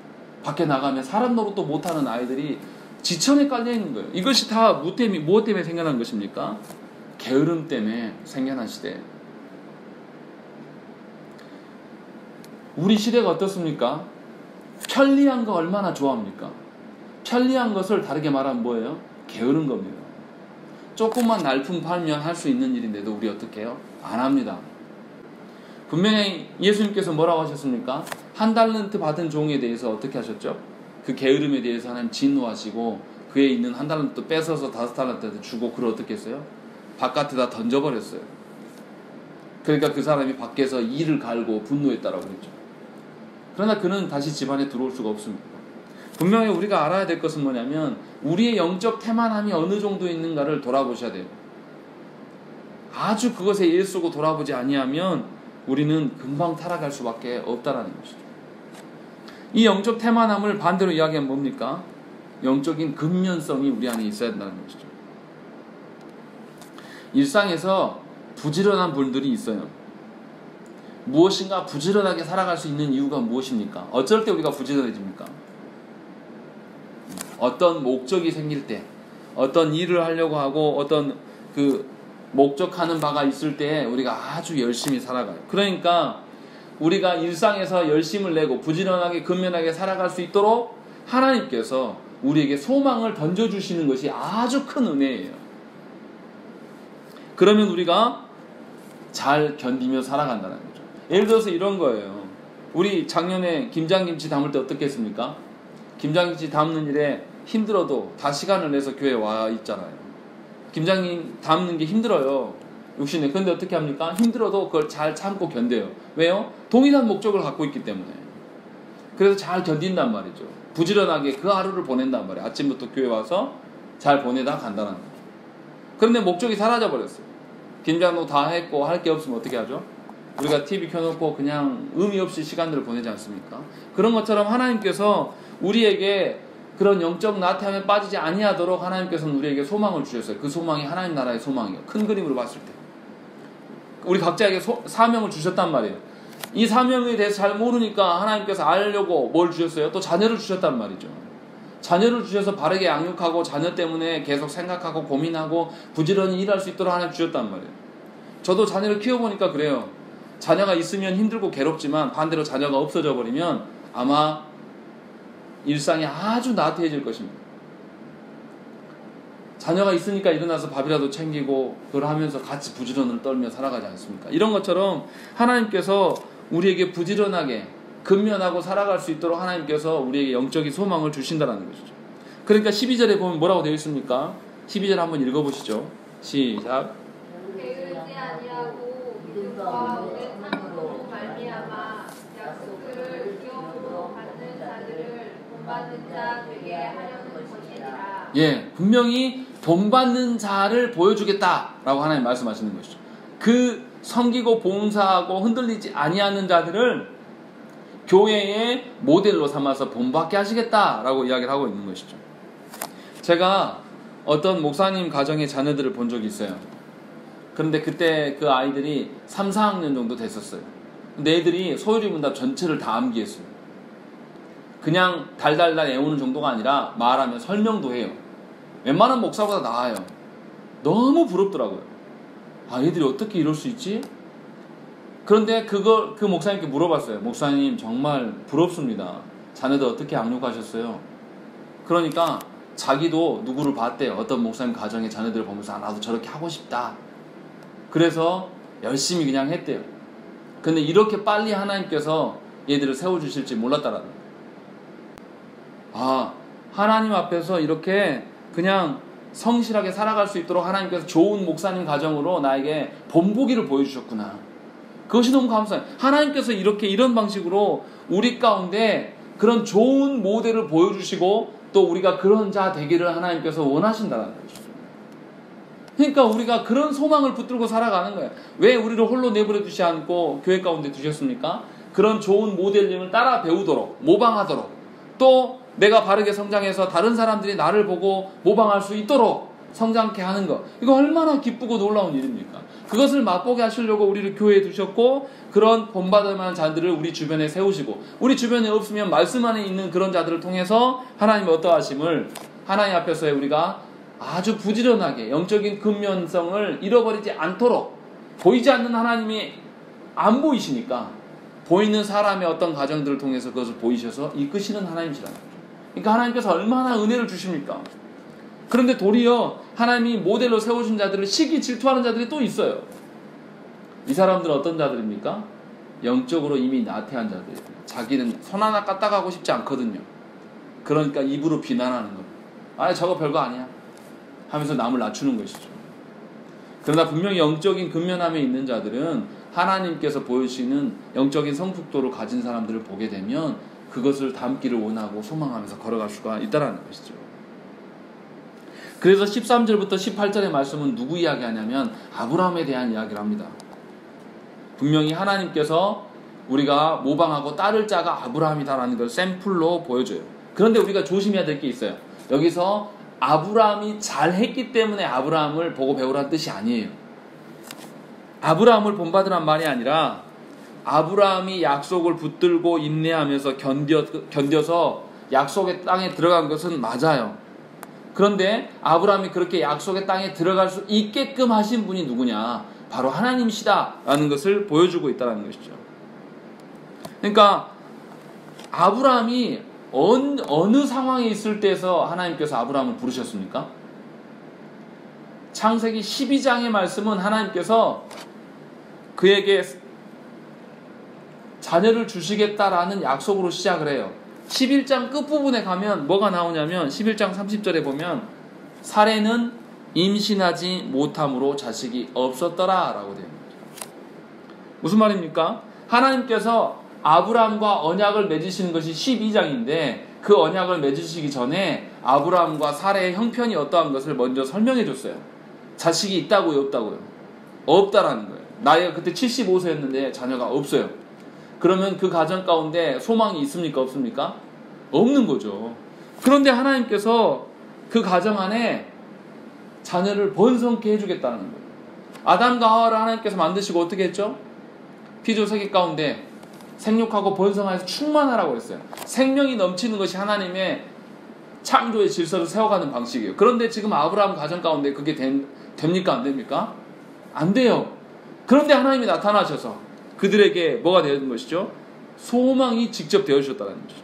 밖에 나가면 사람 노릇도 못하는 아이들이 지천에 깔려있는 거예요. 이것이 다 무엇 때문에 생겨난 것입니까? 게으름 때문에 생겨난 시대예요. 우리 시대가 어떻습니까? 편리한 거 얼마나 좋아합니까? 편리한 것을 다르게 말하면 뭐예요? 게으른 겁니다. 조금만 날품 팔면 할 수 있는 일인데도 우리 어떻게 해요? 안 합니다. 분명히 예수님께서 뭐라고 하셨습니까? 1달란트 받은 종에 대해서 어떻게 하셨죠? 그 게으름에 대해서 하나님 진노하시고 그에 있는 1달란트 뺏어서 5달란트한테 주고 그걸 어떻게 했어요? 바깥에다 던져버렸어요. 그러니까 그 사람이 밖에서 이를 갈고 분노했다라고 그랬죠. 그러나 그는 다시 집안에 들어올 수가 없습니다. 분명히 우리가 알아야 될 것은 뭐냐면 우리의 영적 태만함이 어느 정도 있는가를 돌아보셔야 돼요. 아주 그것에 일쓰고 돌아보지 아니하면 우리는 금방 타락할 수밖에 없다라는 것이죠. 이 영적 태만함을 반대로 이야기하면 뭡니까? 영적인 근면성이 우리 안에 있어야 된다는 것이죠. 일상에서 부지런한 분들이 있어요. 무엇인가 부지런하게 살아갈 수 있는 이유가 무엇입니까? 어쩔 때 우리가 부지런해집니까? 어떤 목적이 생길 때, 어떤 일을 하려고 하고 어떤 그 목적하는 바가 있을 때 우리가 아주 열심히 살아가요. 그러니까 우리가 일상에서 열심을 내고 부지런하게 근면하게 살아갈 수 있도록 하나님께서 우리에게 소망을 던져주시는 것이 아주 큰 은혜예요. 그러면 우리가 잘 견디며 살아간다는 거죠. 예를 들어서 이런 거예요. 우리 작년에 김장김치 담을 때 어떻게 했습니까? 김장김치 담는 일에 힘들어도 다 시간을 내서 교회에 와 있잖아요. 김장김 담는 게 힘들어요. 육신에. 근데 어떻게 합니까? 힘들어도 그걸 잘 참고 견뎌요. 왜요? 동일한 목적을 갖고 있기 때문에. 그래서 잘 견딘단 말이죠. 부지런하게 그 하루를 보낸단 말이에요. 아침부터 교회 와서 잘 보내다 간다는 거죠. 그런데 목적이 사라져 버렸어요. 김장도 다 했고 할 게 없으면 어떻게 하죠? 우리가 TV 켜놓고 그냥 의미 없이 시간들을 보내지 않습니까? 그런 것처럼 하나님께서 우리에게 그런 영적 나태함에 빠지지 아니하도록 하나님께서는 우리에게 소망을 주셨어요. 그 소망이 하나님 나라의 소망이에요. 큰 그림으로 봤을 때. 우리 각자에게 사명을 주셨단 말이에요. 이 사명에 대해서 잘 모르니까 하나님께서 알려고 뭘 주셨어요? 또 자녀를 주셨단 말이죠. 자녀를 주셔서 바르게 양육하고 자녀 때문에 계속 생각하고 고민하고 부지런히 일할 수 있도록 하나님 주셨단 말이에요. 저도 자녀를 키워보니까 그래요. 자녀가 있으면 힘들고 괴롭지만 반대로 자녀가 없어져 버리면 아마 일상이 아주 나태해질 것입니다. 자녀가 있으니까 일어나서 밥이라도 챙기고 그걸 하면서 같이 부지런을 떨며 살아가지 않습니까? 이런 것처럼 하나님께서 우리에게 부지런하게 근면하고 살아갈 수 있도록 하나님께서 우리에게 영적인 소망을 주신다는 것이죠. 그러니까 12절에 보면 뭐라고 되어 있습니까? 12절 한번 읽어보시죠. 시작. 게으르지 아니하고 믿음과 오래 참음으로 말미암아 약속을 기업으로 받는 자들을 본받는 자 되게 하려는 것이니라. 예, 분명히 본받는 자를 보여주겠다라고 하나님 말씀하시는 것이죠. 그 섬기고 봉사하고 흔들리지 아니하는 자들을 교회의 모델로 삼아서 본받게 하시겠다라고 이야기를 하고 있는 것이죠. 제가 어떤 목사님 가정의 자녀들을 본 적이 있어요. 그런데 그때 그 아이들이 3, 4학년 정도 됐었어요. 근데 애들이 소요리문답 전체를 다 암기했어요. 그냥 달달달 외우는 정도가 아니라 말하면 설명도 해요. 웬만한 목사보다 나아요. 너무 부럽더라고요. 아, 애들이 어떻게 이럴 수 있지? 그런데 그 목사님께 물어봤어요. 목사님 정말 부럽습니다. 자네들 어떻게 양육하셨어요? 그러니까 자기도 누구를 봤대요. 어떤 목사님 가정의 자녀들을 보면서 아, 나도 저렇게 하고 싶다. 그래서 열심히 그냥 했대요. 근데 이렇게 빨리 하나님께서 얘들을 세워주실지 몰랐다라는 거예요. 아, 하나님 앞에서 이렇게 그냥 성실하게 살아갈 수 있도록 하나님께서 좋은 목사님 가정으로 나에게 본보기를 보여주셨구나. 그것이 너무 감사해요. 하나님께서 이런 방식으로 우리 가운데 그런 좋은 모델을 보여주시고 또 우리가 그런 자 되기를 하나님께서 원하신다는 거죠. 그러니까 우리가 그런 소망을 붙들고 살아가는 거예요. 왜 우리를 홀로 내버려 두지 않고 교회 가운데 두셨습니까? 그런 좋은 모델링을 따라 배우도록, 모방하도록, 또 내가 바르게 성장해서 다른 사람들이 나를 보고 모방할 수 있도록 성장케 하는 것, 이거 얼마나 기쁘고 놀라운 일입니까? 그것을 맛보게 하시려고 우리를 교회에 두셨고, 그런 본받을 만한 자들을 우리 주변에 세우시고, 우리 주변에 없으면 말씀 안에 있는 그런 자들을 통해서 하나님의 어떠하심을 하나님 앞에서의 우리가 아주 부지런하게 영적인 근면성을 잃어버리지 않도록, 보이지 않는 하나님이 안 보이시니까 보이는 사람의 어떤 가정들을 통해서 그것을 보이셔서 이끄시는 하나님이시라는 거죠. 그러니까 하나님께서 얼마나 은혜를 주십니까? 그런데 도리어 하나님이 모델로 세우신 자들을 시기 질투하는 자들이 또 있어요. 이 사람들은 어떤 자들입니까? 영적으로 이미 나태한 자들이에요. 자기는 손 하나 까딱하고 싶지 않거든요. 그러니까 입으로 비난하는 거예요. 아, 저거 별거 아니야 하면서 남을 낮추는 것이죠. 그러나 분명히 영적인 근면함에 있는 자들은 하나님께서 보여주시는 영적인 성숙도를 가진 사람들을 보게 되면 그것을 닮기를 원하고 소망하면서 걸어갈 수가 있다는 것이죠. 그래서 13절부터 18절의 말씀은 누구 이야기하냐면 아브라함에 대한 이야기를 합니다. 분명히 하나님께서 우리가 모방하고 따를 자가 아브라함이다라는 걸 샘플로 보여줘요. 그런데 우리가 조심해야 될 게 있어요. 여기서 아브라함이 잘했기 때문에 아브라함을 보고 배우라는 뜻이 아니에요. 아브라함을 본받으란 말이 아니라 아브라함이 약속을 붙들고 인내하면서 견뎌서 약속의 땅에 들어간 것은 맞아요. 그런데 아브라함이 그렇게 약속의 땅에 들어갈 수 있게끔 하신 분이 누구냐? 바로 하나님이시다라는 것을 보여주고 있다는 것이죠. 그러니까 아브라함이 어느 상황에 있을 때에서 하나님께서 아브라함을 부르셨습니까? 창세기 12장의 말씀은 하나님께서 그에게 자녀를 주시겠다라는 약속으로 시작을 해요. 11장 끝부분에 가면 뭐가 나오냐면 11장 30절에 보면 사레는 임신하지 못함으로 자식이 없었더라 라고 되어 있습니다. 무슨 말입니까? 하나님께서 아브라함과 언약을 맺으시는 것이 12장인데 그 언약을 맺으시기 전에 아브라함과 사레의 형편이 어떠한 것을 먼저 설명해 줬어요. 자식이 있다고요, 없다고요? 없다라는 거예요. 나이가 그때 75세였는데 자녀가 없어요. 그러면 그 가정 가운데 소망이 있습니까, 없습니까? 없는 거죠. 그런데 하나님께서 그 가정 안에 자녀를 번성케 해주겠다는 거예요. 아담과 하와를 하나님께서 만드시고 어떻게 했죠? 피조세계 가운데 생육하고 번성하여서 충만하라고 그랬어요. 생명이 넘치는 것이 하나님의 창조의 질서를 세워가는 방식이에요. 그런데 지금 아브라함 가정 가운데 그게 됩니까? 안 됩니까? 안 돼요. 그런데 하나님이 나타나셔서 그들에게 뭐가 되는 것이죠? 소망이 직접 되어주셨다는 거죠.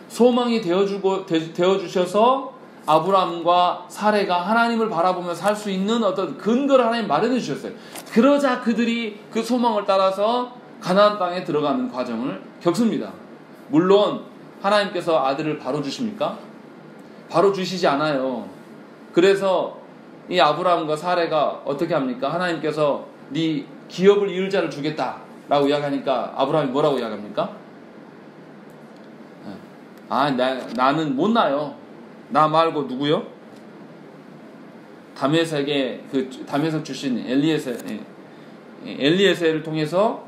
소망이 되어주셔서 아브라함과 사레가 하나님을 바라보며 살 수 있는 어떤 근거를 하나님 마련해 주셨어요. 그러자 그들이 그 소망을 따라서 가나안 땅에 들어가는 과정을 겪습니다. 물론 하나님께서 아들을 바로 주십니까? 바로 주시지 않아요. 그래서 이 아브라함과 사레가 어떻게 합니까? 하나님께서 네 기업을 이을 자를 주겠다라고 이야기하니까 아브라함이 뭐라고 이야기합니까? 나는 못 나요. 나 말고 누구요? 다메섹 출신 엘리에셀을 통해서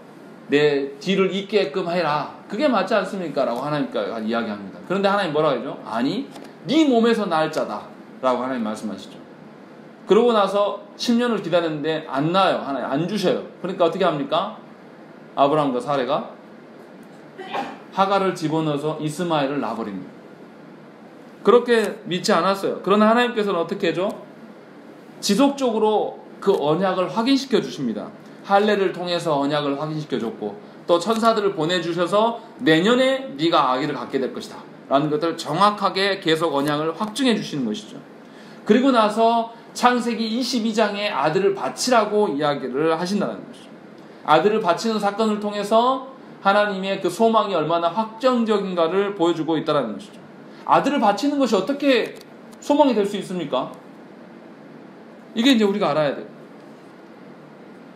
내 뒤를 잇게끔 해라. 그게 맞지 않습니까? 라고 하나님과 이야기합니다. 그런데 하나님 뭐라고 하죠? 아니, 네 몸에서 날 자다 라고 하나님 말씀하시죠. 그러고 나서 10년을 기다렸는데 안 나요. 하나님 안 주셔요. 그러니까 어떻게 합니까? 아브라함과 사레가 하갈을 집어넣어서 이스마엘을 낳아버립니다. 그렇게 믿지 않았어요. 그러나 하나님께서는 어떻게 해줘? 지속적으로 그 언약을 확인시켜 주십니다. 할례를 통해서 언약을 확인시켜 줬고 또 천사들을 보내주셔서 내년에 네가 아기를 갖게 될 것이다 라는 것들을 정확하게 계속 언약을 확증해 주시는 것이죠. 그리고 나서 창세기 22장에 아들을 바치라고 이야기를 하신다는 것이죠. 아들을 바치는 사건을 통해서 하나님의 그 소망이 얼마나 확정적인가를 보여주고 있다는 것이죠. 아들을 바치는 것이 어떻게 소망이 될 수 있습니까? 이게 이제 우리가 알아야 돼요.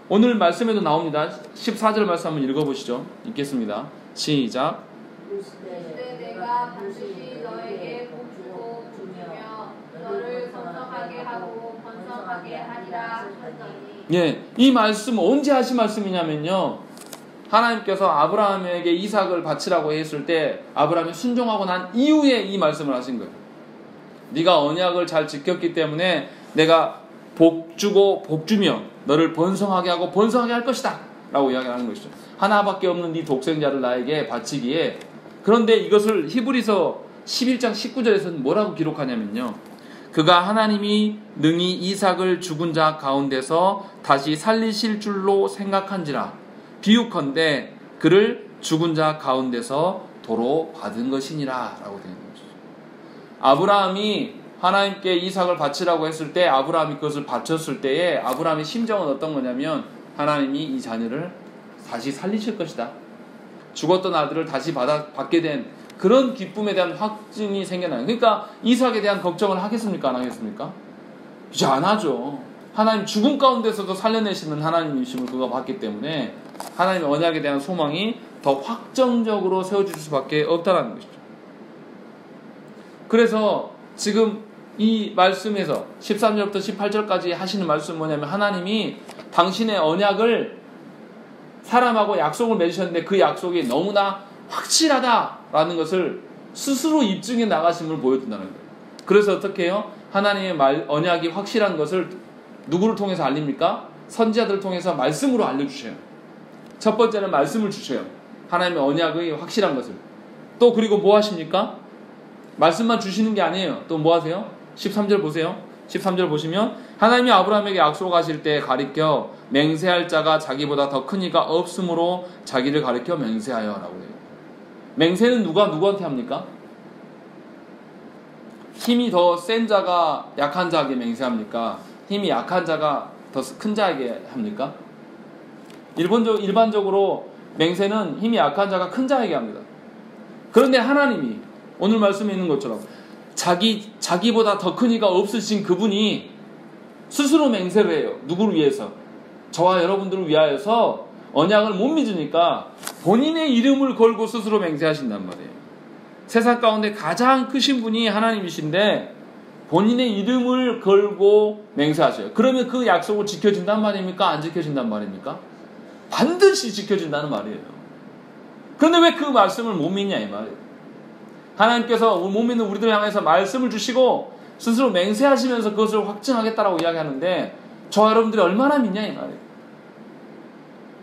오늘 말씀에도 나옵니다. 14절 말씀 한번 읽어보시죠. 읽겠습니다. 시작. 그때 내가 반드시 너에게 복 주며 너를 성성하게 하고 번성하게 하리라 하셨더니. 예, 이 말씀 언제 하신 말씀이냐면요. 하나님께서 아브라함에게 이삭을 바치라고 했을 때 아브라함이 순종하고 난 이후에 이 말씀을 하신 거예요. 네가 언약을 잘 지켰기 때문에 내가 복 주고 복 주며 너를 번성하게 하고 번성하게 할 것이다 라고 이야기하는 것이죠. 하나밖에 없는 네 독생자를 나에게 바치기에. 그런데 이것을 히브리서 11장 19절에서는 뭐라고 기록하냐면요, 그가 하나님이 능히 이삭을 죽은 자 가운데서 다시 살리실 줄로 생각한지라 비유컨대 그를 죽은 자 가운데서 도로 받은 것이니라 라고 되어 있는 것이죠. 아브라함이 하나님께 이삭을 바치라고 했을 때, 아브라함이 그것을 바쳤을 때에 아브라함의 심정은 어떤 거냐면, 하나님이 이 자녀를 다시 살리실 것이다, 죽었던 아들을 다시 받게 된 그런 기쁨에 대한 확증이 생겨나요. 그러니까 이삭에 대한 걱정을 하겠습니까? 안 하겠습니까? 이제 안 하죠. 하나님 죽음 가운데서도 살려내시는 하나님이심을 그가 봤기 때문에 하나님의 언약에 대한 소망이 더 확정적으로 세워질 수밖에 없다는 것이죠. 그래서 지금 이 말씀에서 13절부터 18절까지 하시는 말씀은 뭐냐면, 하나님이 당신의 언약을 사람하고 약속을 맺으셨는데 그 약속이 너무나 확실하다라는 것을 스스로 입증해 나가심을 보여준다는 거예요. 그래서 어떻게 해요? 하나님의 언약이 확실한 것을 누구를 통해서 알립니까? 선지자들을 통해서 말씀으로 알려주셔요. 첫 번째는 말씀을 주셔요. 하나님의 언약의 확실한 것을. 또 그리고 뭐 하십니까? 말씀만 주시는 게 아니에요. 또 뭐 하세요? 13절 보세요. 13절 보시면, 하나님이 아브라함에게 약속하실 때 가리켜 맹세할 자가 자기보다 더 큰 이가 없으므로 자기를 가리켜 맹세하여 라고 해요. 맹세는 누구한테 합니까? 힘이 더 센 자가 약한 자에게 맹세합니까? 힘이 약한 자가 더 큰 자에게 합니까? 일반적으로 맹세는 힘이 약한 자가 큰 자에게 합니다. 그런데 하나님이 오늘 말씀에 있는 것처럼 자기보다 더 큰 이가 없으신 그분이 스스로 맹세를 해요. 누구를 위해서? 저와 여러분들을 위하여서 언약을 못 믿으니까 본인의 이름을 걸고 스스로 맹세하신단 말이에요. 세상 가운데 가장 크신 분이 하나님이신데 본인의 이름을 걸고 맹세하셔요. 그러면 그 약속을 지켜진단 말입니까? 안 지켜진단 말입니까? 반드시 지켜진다는 말이에요. 그런데 왜 그 말씀을 못 믿냐 이 말이에요. 하나님께서 못 믿는 우리들을 향해서 말씀을 주시고 스스로 맹세하시면서 그것을 확증하겠다라고 이야기하는데 저와 여러분들이 얼마나 믿냐 이 말이에요.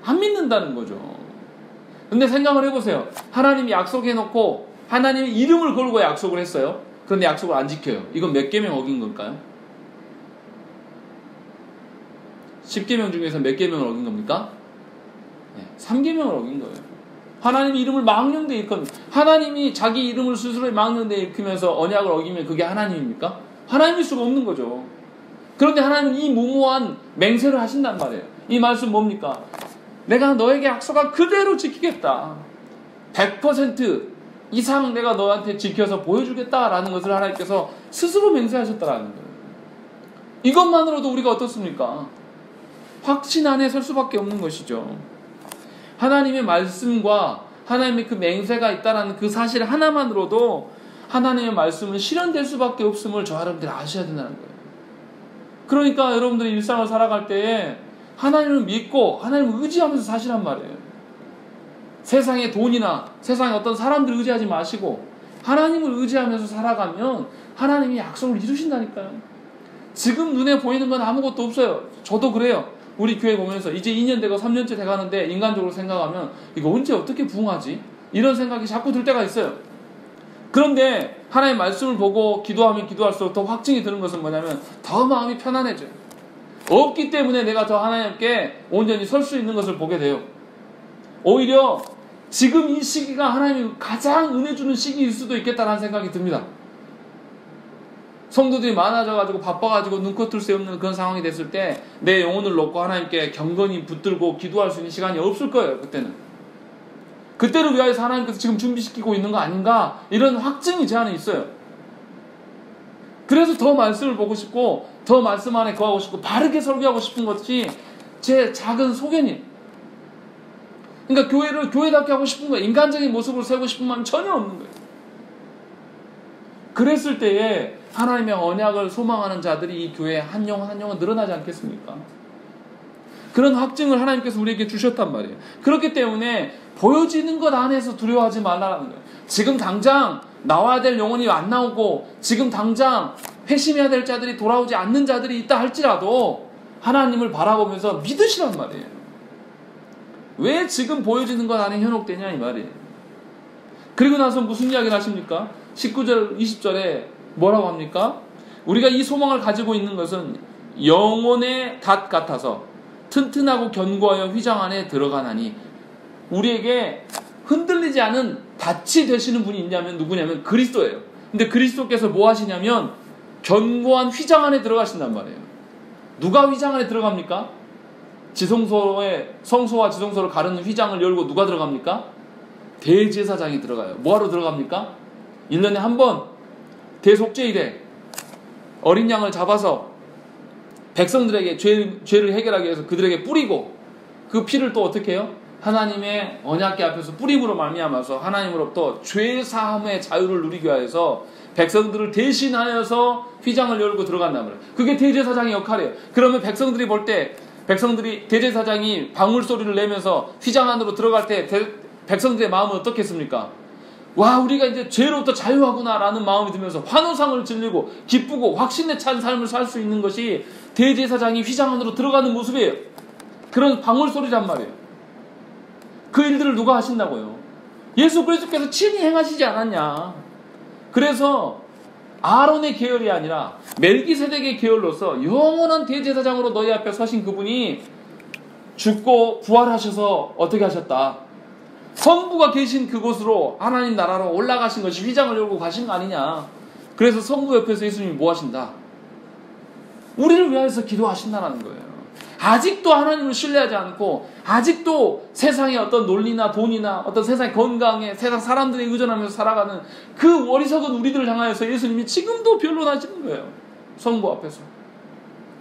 안 믿는다는 거죠. 근데 생각을 해보세요. 하나님이 약속해놓고 하나님의 이름을 걸고 약속을 했어요. 그런데 약속을 안 지켜요. 이건 몇 계명 어긴 걸까요? 10계명 중에서 몇 계명을 어긴 겁니까? 3계명을 어긴 거예요. 하나님의 이름을 망령되이 일컫는, 하나님이 자기 이름을 스스로 망령되이 일으키면서 언약을 어기면 그게 하나님입니까? 하나님일 수가 없는 거죠. 그런데 하나님은 이 무모한 맹세를 하신단 말이에요. 이 말씀 뭡니까? 내가 너에게 약속한 그대로 지키겠다. 100% 이상 내가 너한테 지켜서 보여주겠다라는 것을 하나님께서 스스로 맹세하셨다라는 거예요. 이것만으로도 우리가 어떻습니까? 확신 안에 설 수밖에 없는 것이죠. 하나님의 말씀과 하나님의 그 맹세가 있다는 그 사실 하나만으로도 하나님의 말씀은 실현될 수밖에 없음을 저 여러분들이 아셔야 된다는 거예요. 그러니까 여러분들이 일상을 살아갈 때에 하나님을 믿고 하나님을 의지하면서 사시란 말이에요. 세상의 돈이나 세상의 어떤 사람들을 의지하지 마시고 하나님을 의지하면서 살아가면 하나님이 약속을 이루신다니까요. 지금 눈에 보이는 건 아무것도 없어요. 저도 그래요. 우리 교회 보면서 이제 2년 되고 3년째 돼가는데 인간적으로 생각하면 이거 언제 어떻게 부흥하지? 이런 생각이 자꾸 들 때가 있어요. 그런데 하나님의 말씀을 보고 기도하면 기도할수록 더 확증이 드는 것은 뭐냐면 더 마음이 편안해져요. 없기 때문에 내가 더 하나님께 온전히 설 수 있는 것을 보게 돼요. 오히려 지금 이 시기가 하나님이 가장 은혜 주는 시기일 수도 있겠다는 생각이 듭니다. 성도들이 많아져가지고 바빠가지고 눈코 뜰 새 없는 그런 상황이 됐을 때 내 영혼을 놓고 하나님께 경건히 붙들고 기도할 수 있는 시간이 없을 거예요. 그때를 위하여서 하나님께서 지금 준비시키고 있는 거 아닌가, 이런 확증이 제 안에 있어요. 그래서 더 말씀을 보고 싶고 더 말씀 안에 거하고 싶고 바르게 설교하고 싶은 것이 제 작은 소견이에요. 그러니까 교회를 교회답게 하고 싶은 거예요. 인간적인 모습으로 세우고 싶은 마음이 전혀 없는 거예요. 그랬을 때에 하나님의 언약을 소망하는 자들이 이 교회에 한 영혼 한 영혼 늘어나지 않겠습니까? 그런 확증을 하나님께서 우리에게 주셨단 말이에요. 그렇기 때문에 보여지는 것 안에서 두려워하지 말라는 거예요. 지금 당장 나와야 될 영혼이 안 나오고 지금 당장 회심해야 될 자들이 돌아오지 않는 자들이 있다 할지라도 하나님을 바라보면서 믿으시란 말이에요. 왜 지금 보여지는 것 안에 현혹되냐 이 말이에요. 그리고 나서 무슨 이야기를 하십니까? 19절 20절에 뭐라고 합니까? 우리가 이 소망을 가지고 있는 것은 영혼의 닷 같아서 튼튼하고 견고하여 휘장 안에 들어가나니, 우리에게 흔들리지 않은 닷이 되시는 분이 있냐면 누구냐면 그리스도예요. 근데 그리스도께서 뭐 하시냐면 견고한 휘장 안에 들어가신단 말이에요. 누가 휘장 안에 들어갑니까? 지성소에, 성소와 지성소를 가르는 휘장을 열고 누가 들어갑니까? 대제사장이 들어가요. 뭐하러 들어갑니까? 1년에 한 번 대속죄일에 어린 양을 잡아서 백성들에게 죄를 해결하기 위해서 그들에게 뿌리고, 그 피를 또 어떻게 해요? 하나님의 언약궤 앞에서 뿌림으로 말미암아서 하나님으로부터 죄 사함의 자유를 누리기 위해서 백성들을 대신하여서 휘장을 열고 들어간단 말이에요. 그게 대제사장의 역할이에요. 그러면 백성들이 볼 때, 대제사장이 방울 소리를 내면서 휘장 안으로 들어갈 때 백성들의 마음은 어떻겠습니까? 와, 우리가 이제 죄로부터 자유하구나 라는 마음이 들면서 환호상을 질리고 기쁘고 확신에 찬 삶을 살 수 있는 것이 대제사장이 휘장 안으로 들어가는 모습이에요. 그런 방울 소리란 말이에요. 그 일들을 누가 하신다고요? 예수 그리스도께서 친히 행하시지 않았냐. 그래서 아론의 계열이 아니라 멜기세덱의 계열로서 영원한 대제사장으로 너희 앞에 서신 그분이 죽고 부활하셔서 어떻게 하셨다? 성부가 계신 그곳으로, 하나님 나라로 올라가신 것이 휘장을 열고 가신 거 아니냐. 그래서 성부 옆에서 예수님이 뭐 하신다? 우리를 위하여서 기도하신다는 거예요. 아직도 하나님을 신뢰하지 않고 아직도 세상의 어떤 논리나 돈이나 어떤 세상의 건강에 세상 사람들에 의존하면서 살아가는 그 어리석은 우리들을 향하여서 예수님이 지금도 변론하시는 거예요. 성부 앞에서.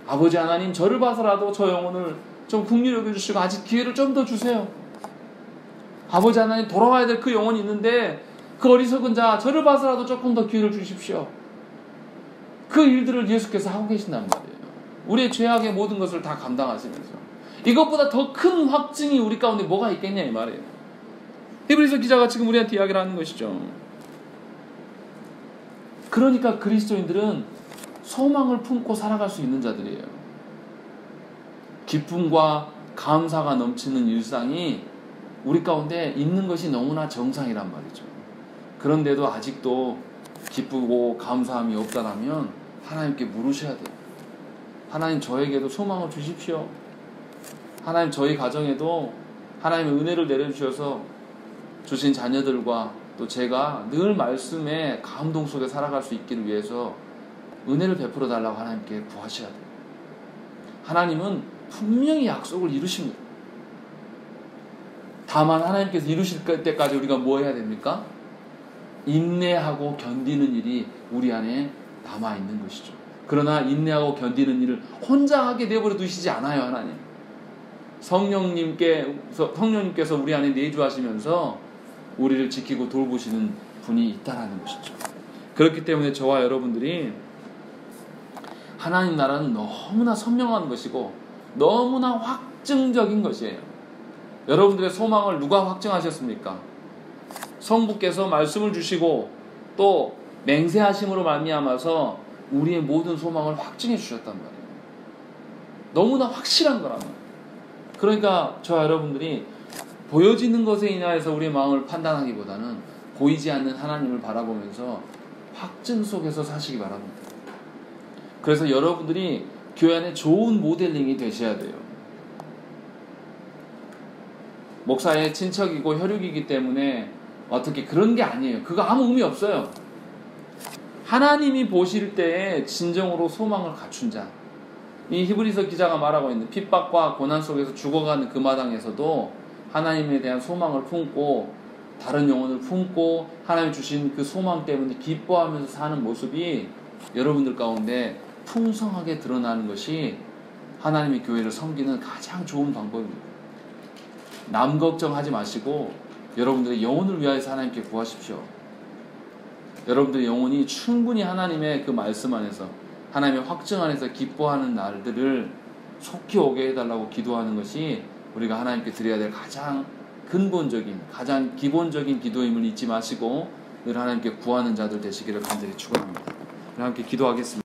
아버지 하나님, 저를 봐서라도 저 영혼을 좀 긍휼히 여겨주시고 아직 기회를 좀 더 주세요. 아버지 하나님, 돌아와야 될 그 영혼이 있는데 그 어리석은 자, 저를 봐서라도 조금 더 기회를 주십시오. 그 일들을 예수께서 하고 계신단 말이에요. 우리의 죄악의 모든 것을 다 감당하시면서. 이것보다 더 큰 확증이 우리 가운데 뭐가 있겠냐 이 말이에요. 히브리서 기자가 지금 우리한테 이야기를 하는 것이죠. 그러니까 그리스도인들은 소망을 품고 살아갈 수 있는 자들이에요. 기쁨과 감사가 넘치는 일상이 우리 가운데 있는 것이 너무나 정상이란 말이죠. 그런데도 아직도 기쁘고 감사함이 없다라면 하나님께 물으셔야 돼요. 하나님, 저에게도 소망을 주십시오. 하나님, 저희 가정에도 하나님의 은혜를 내려주셔서 주신 자녀들과 또 제가 늘 말씀의 감동 속에 살아갈 수 있기를 위해서 은혜를 베풀어 달라고 하나님께 구하셔야 돼요. 하나님은 분명히 약속을 이루십니다. 다만 하나님께서 이루실 때까지 우리가 뭐 해야 됩니까? 인내하고 견디는 일이 우리 안에 남아있는 것이죠. 그러나 인내하고 견디는 일을 혼자 하게 내버려 두시지 않아요. 하나님, 성령님께서 우리 안에 내주하시면서 우리를 지키고 돌보시는 분이 있다라는 것이죠. 그렇기 때문에 저와 여러분들이 하나님 나라는 너무나 선명한 것이고 너무나 확증적인 것이에요. 여러분들의 소망을 누가 확증하셨습니까? 성부께서 말씀을 주시고 또 맹세하심으로 말미암아서 우리의 모든 소망을 확증해 주셨단 말이에요. 너무나 확실한 거란 말이에요. 그러니까 저와 여러분들이 보여지는 것에 인하여서 우리의 마음을 판단하기보다는 보이지 않는 하나님을 바라보면서 확증 속에서 사시기 바랍니다. 그래서 여러분들이 교회 안에 좋은 모델링이 되셔야 돼요. 목사의 친척이고 혈육이기 때문에 어떻게 그런 게 아니에요. 그거 아무 의미 없어요. 하나님이 보실 때에 진정으로 소망을 갖춘 자, 이 히브리서 기자가 말하고 있는 핍박과 고난 속에서 죽어가는 그 마당에서도 하나님에 대한 소망을 품고 다른 영혼을 품고 하나님 주신 그 소망 때문에 기뻐하면서 사는 모습이 여러분들 가운데 풍성하게 드러나는 것이 하나님의 교회를 섬기는 가장 좋은 방법입니다. 남 걱정하지 마시고 여러분들의 영혼을 위하여서 하나님께 구하십시오. 여러분들의 영혼이 충분히 하나님의 그 말씀 안에서, 하나님의 확증 안에서 기뻐하는 날들을 속히 오게 해달라고 기도하는 것이 우리가 하나님께 드려야 될 가장 근본적인, 가장 기본적인 기도임을 잊지 마시고 늘 하나님께 구하는 자들 되시기를 간절히 축원합니다. 함께 기도하겠습니다.